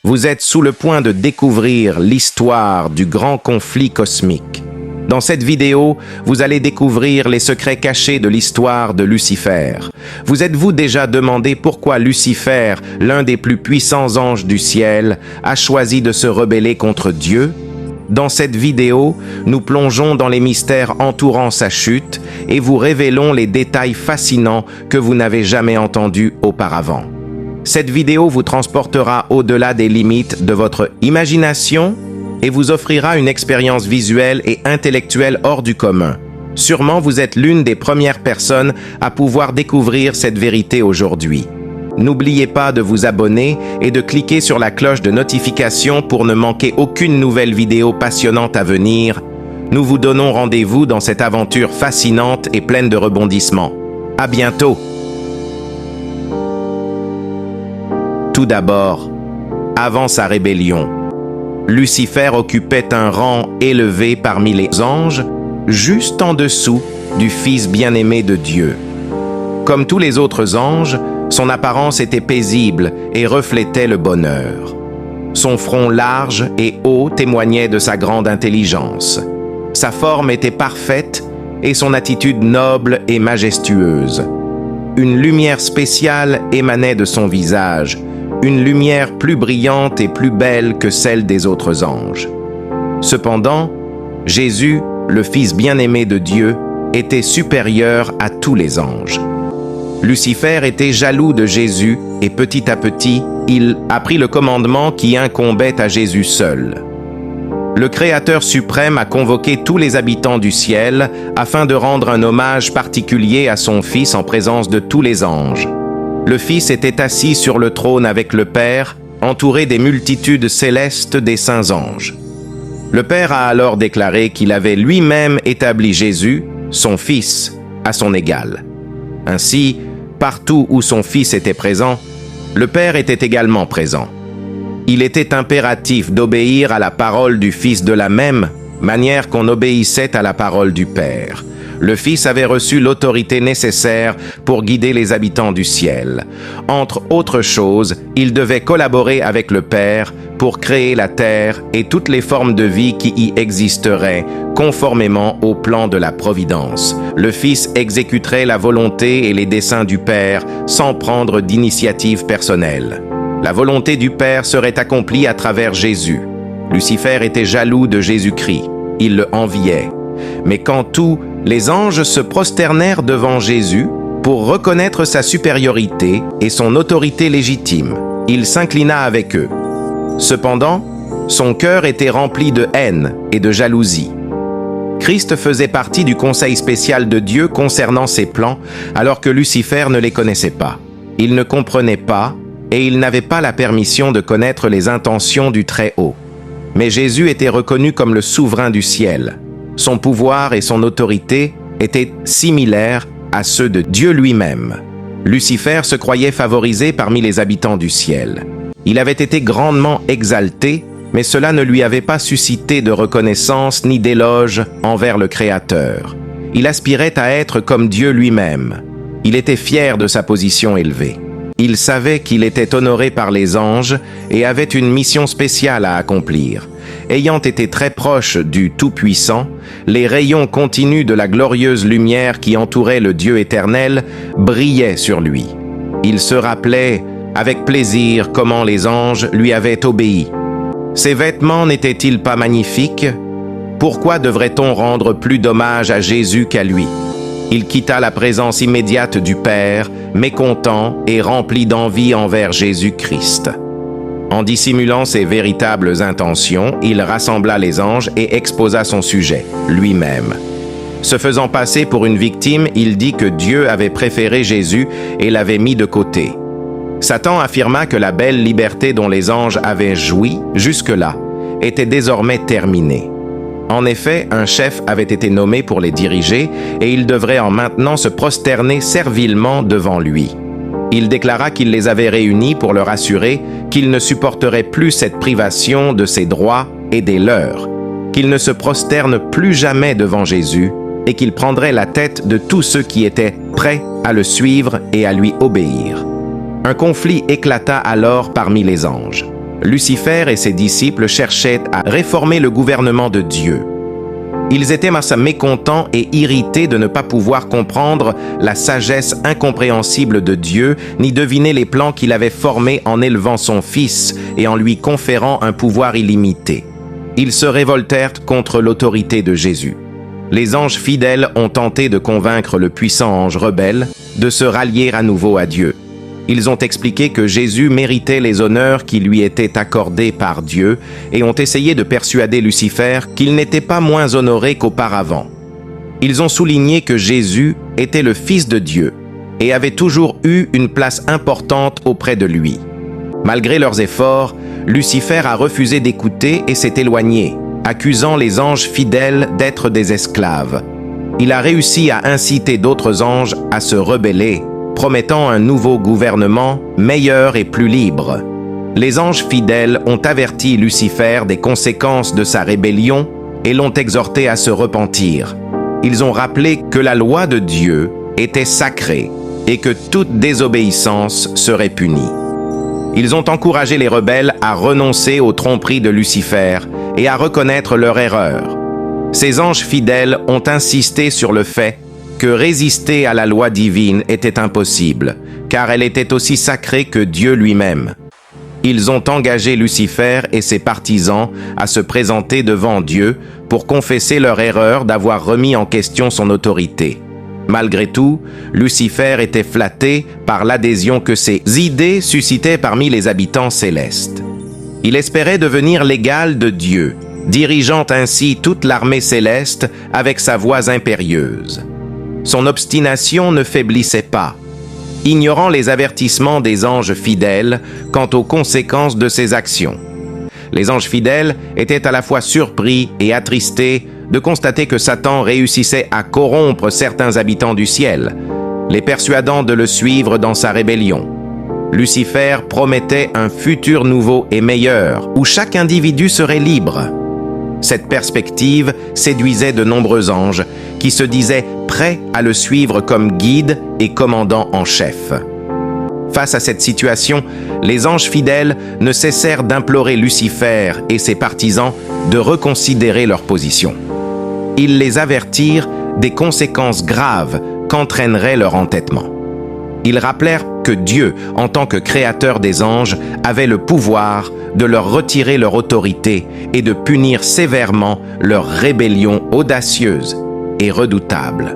Vous êtes sous le point de découvrir l'histoire du grand conflit cosmique. Dans cette vidéo, vous allez découvrir les secrets cachés de l'histoire de Lucifer. Vous êtes-vous déjà demandé pourquoi Lucifer, l'un des plus puissants anges du ciel, a choisi de se rebeller contre Dieu? Dans cette vidéo, nous plongeons dans les mystères entourant sa chute et vous révélons les détails fascinants que vous n'avez jamais entendus auparavant. Cette vidéo vous transportera au-delà des limites de votre imagination et vous offrira une expérience visuelle et intellectuelle hors du commun. Sûrement, vous êtes l'une des premières personnes à pouvoir découvrir cette vérité aujourd'hui. N'oubliez pas de vous abonner et de cliquer sur la cloche de notification pour ne manquer aucune nouvelle vidéo passionnante à venir. Nous vous donnons rendez-vous dans cette aventure fascinante et pleine de rebondissements. À bientôt! Tout d'abord, avant sa rébellion, Lucifer occupait un rang élevé parmi les anges, juste en dessous du Fils bien-aimé de Dieu. Comme tous les autres anges, son apparence était paisible et reflétait le bonheur. Son front large et haut témoignait de sa grande intelligence. Sa forme était parfaite et son attitude noble et majestueuse. Une lumière spéciale émanait de son visage, une lumière plus brillante et plus belle que celle des autres anges. Cependant, Jésus, le Fils bien-aimé de Dieu, était supérieur à tous les anges. Lucifer était jaloux de Jésus et petit à petit, il apprit le commandement qui incombait à Jésus seul. Le Créateur suprême a convoqué tous les habitants du ciel afin de rendre un hommage particulier à son Fils en présence de tous les anges. Le Fils était assis sur le trône avec le Père, entouré des multitudes célestes des saints anges. Le Père a alors déclaré qu'il avait lui-même établi Jésus, son Fils, à son égal. Ainsi, partout où son Fils était présent, le Père était également présent. Il était impératif d'obéir à la parole du Fils de la même manière qu'on obéissait à la parole du Père. Le Fils avait reçu l'autorité nécessaire pour guider les habitants du ciel. Entre autres choses, il devait collaborer avec le Père pour créer la terre et toutes les formes de vie qui y existeraient, conformément au plan de la Providence. Le Fils exécuterait la volonté et les desseins du Père sans prendre d'initiative personnelle. La volonté du Père serait accomplie à travers Jésus. Lucifer était jaloux de Jésus-Christ. Il le enviait. Mais quand tous les anges se prosternèrent devant Jésus pour reconnaître sa supériorité et son autorité légitime, il s'inclina avec eux. Cependant, son cœur était rempli de haine et de jalousie. Christ faisait partie du conseil spécial de Dieu concernant ses plans, alors que Lucifer ne les connaissait pas. Il ne comprenait pas et il n'avait pas la permission de connaître les intentions du Très-Haut. Mais Jésus était reconnu comme le souverain du ciel. Son pouvoir et son autorité étaient similaires à ceux de Dieu lui-même. Lucifer se croyait favorisé parmi les habitants du ciel. Il avait été grandement exalté, mais cela ne lui avait pas suscité de reconnaissance ni d'éloge envers le Créateur. Il aspirait à être comme Dieu lui-même. Il était fier de sa position élevée. Il savait qu'il était honoré par les anges et avait une mission spéciale à accomplir. Ayant été très proche du Tout-Puissant, les rayons continus de la glorieuse lumière qui entourait le Dieu éternel brillaient sur lui. Il se rappelait avec plaisir comment les anges lui avaient obéi. Ses vêtements n'étaient-ils pas magnifiques? Pourquoi devrait-on rendre plus d'hommage à Jésus qu'à lui? Il quitta la présence immédiate du Père, mécontent et rempli d'envie envers Jésus-Christ. En dissimulant ses véritables intentions, il rassembla les anges et exposa son sujet, lui-même. Se faisant passer pour une victime, il dit que Dieu avait préféré Jésus et l'avait mis de côté. Satan affirma que la belle liberté dont les anges avaient joui jusque-là était désormais terminée. En effet, un chef avait été nommé pour les diriger et ils devraient en maintenant se prosterner servilement devant lui. Il déclara qu'il les avait réunis pour leur assurer qu'ils ne supporteraient plus cette privation de ses droits et des leurs, qu'ils ne se prosternent plus jamais devant Jésus et qu'il prendrait la tête de tous ceux qui étaient prêts à le suivre et à lui obéir. Un conflit éclata alors parmi les anges. Lucifer et ses disciples cherchaient à réformer le gouvernement de Dieu. Ils étaient mécontents et irrités de ne pas pouvoir comprendre la sagesse incompréhensible de Dieu, ni deviner les plans qu'il avait formés en élevant son Fils et en lui conférant un pouvoir illimité. Ils se révoltèrent contre l'autorité de Jésus. Les anges fidèles ont tenté de convaincre le puissant ange rebelle de se rallier à nouveau à Dieu. Ils ont expliqué que Jésus méritait les honneurs qui lui étaient accordés par Dieu et ont essayé de persuader Lucifer qu'il n'était pas moins honoré qu'auparavant. Ils ont souligné que Jésus était le Fils de Dieu et avait toujours eu une place importante auprès de lui. Malgré leurs efforts, Lucifer a refusé d'écouter et s'est éloigné, accusant les anges fidèles d'être des esclaves. Il a réussi à inciter d'autres anges à se rebeller, promettant un nouveau gouvernement meilleur et plus libre. Les anges fidèles ont averti Lucifer des conséquences de sa rébellion et l'ont exhorté à se repentir. Ils ont rappelé que la loi de Dieu était sacrée et que toute désobéissance serait punie. Ils ont encouragé les rebelles à renoncer aux tromperies de Lucifer et à reconnaître leur erreur. Ces anges fidèles ont insisté sur le fait que résister à la loi divine était impossible, car elle était aussi sacrée que Dieu lui-même. Ils ont engagé Lucifer et ses partisans à se présenter devant Dieu pour confesser leur erreur d'avoir remis en question son autorité. Malgré tout, Lucifer était flatté par l'adhésion que ses idées suscitaient parmi les habitants célestes. Il espérait devenir l'égal de Dieu, dirigeant ainsi toute l'armée céleste avec sa voix impérieuse. Son obstination ne faiblissait pas, ignorant les avertissements des anges fidèles quant aux conséquences de ses actions. Les anges fidèles étaient à la fois surpris et attristés de constater que Satan réussissait à corrompre certains habitants du ciel, les persuadant de le suivre dans sa rébellion. Lucifer promettait un futur nouveau et meilleur, où chaque individu serait libre. Cette perspective séduisait de nombreux anges qui se disaient prêts à le suivre comme guide et commandant en chef. Face à cette situation, les anges fidèles ne cessèrent d'implorer Lucifer et ses partisans de reconsidérer leur position. Ils les avertirent des conséquences graves qu'entraînerait leur entêtement. Ils rappelèrent que Dieu, en tant que créateur des anges, avait le pouvoir de leur retirer leur autorité et de punir sévèrement leur rébellion audacieuse et redoutable.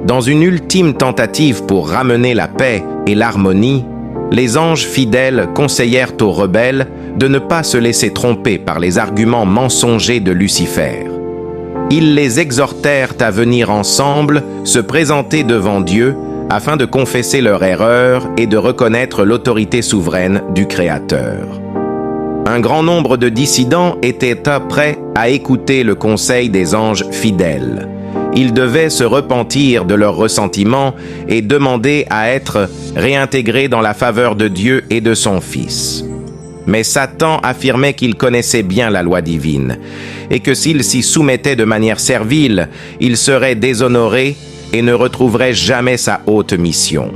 Dans une ultime tentative pour ramener la paix et l'harmonie, les anges fidèles conseillèrent aux rebelles de ne pas se laisser tromper par les arguments mensongers de Lucifer. Ils les exhortèrent à venir ensemble se présenter devant Dieu afin de confesser leur erreur et de reconnaître l'autorité souveraine du Créateur. Un grand nombre de dissidents étaient prêts à écouter le conseil des anges fidèles. Ils devaient se repentir de leurs ressentiments et demander à être réintégrés dans la faveur de Dieu et de son Fils. Mais Satan affirmait qu'il connaissait bien la loi divine et que s'il s'y soumettait de manière servile, il serait déshonoré et ne retrouverait jamais sa haute mission.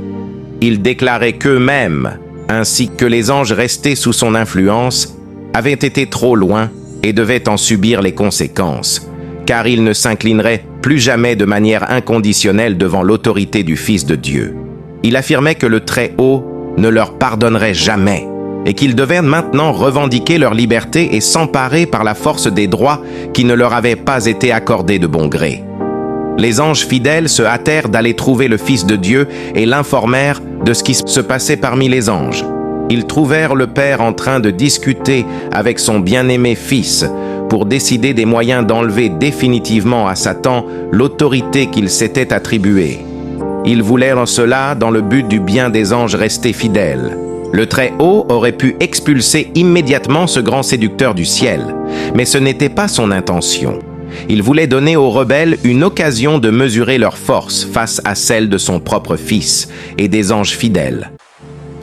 Il déclarait qu'eux-mêmes, ainsi que les anges restés sous son influence, avaient été trop loin et devaient en subir les conséquences, car ils ne s'inclineraient plus jamais de manière inconditionnelle devant l'autorité du Fils de Dieu. Il affirmait que le Très-Haut ne leur pardonnerait jamais et qu'ils devaient maintenant revendiquer leur liberté et s'emparer par la force des droits qui ne leur avaient pas été accordés de bon gré. Les anges fidèles se hâtèrent d'aller trouver le Fils de Dieu et l'informèrent de ce qui se passait parmi les anges. Ils trouvèrent le Père en train de discuter avec son bien-aimé Fils pour décider des moyens d'enlever définitivement à Satan l'autorité qu'il s'était attribuée. Ils voulaient cela dans le but du bien des anges restés fidèles. Le Très-Haut aurait pu expulser immédiatement ce grand séducteur du ciel, mais ce n'était pas son intention. Il voulait donner aux rebelles une occasion de mesurer leur force face à celle de son propre Fils et des anges fidèles.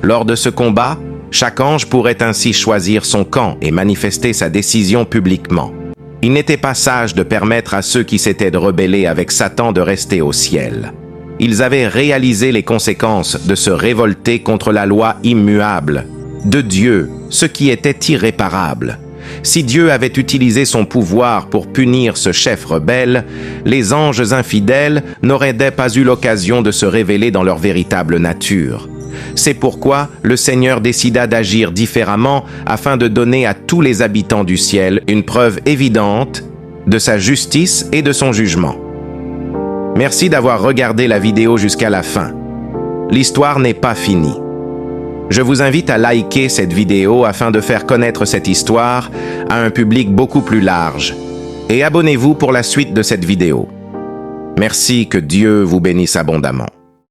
Lors de ce combat, chaque ange pourrait ainsi choisir son camp et manifester sa décision publiquement. Il n'était pas sage de permettre à ceux qui s'étaient rebellés avec Satan de rester au ciel. Ils avaient réalisé les conséquences de se révolter contre la loi immuable de Dieu, ce qui était irréparable. Si Dieu avait utilisé son pouvoir pour punir ce chef rebelle, les anges infidèles n'auraient pas eu l'occasion de se révéler dans leur véritable nature. C'est pourquoi le Seigneur décida d'agir différemment afin de donner à tous les habitants du ciel une preuve évidente de sa justice et de son jugement. Merci d'avoir regardé la vidéo jusqu'à la fin. L'histoire n'est pas finie. Je vous invite à liker cette vidéo afin de faire connaître cette histoire à un public beaucoup plus large. Et abonnez-vous pour la suite de cette vidéo. Merci, que Dieu vous bénisse abondamment.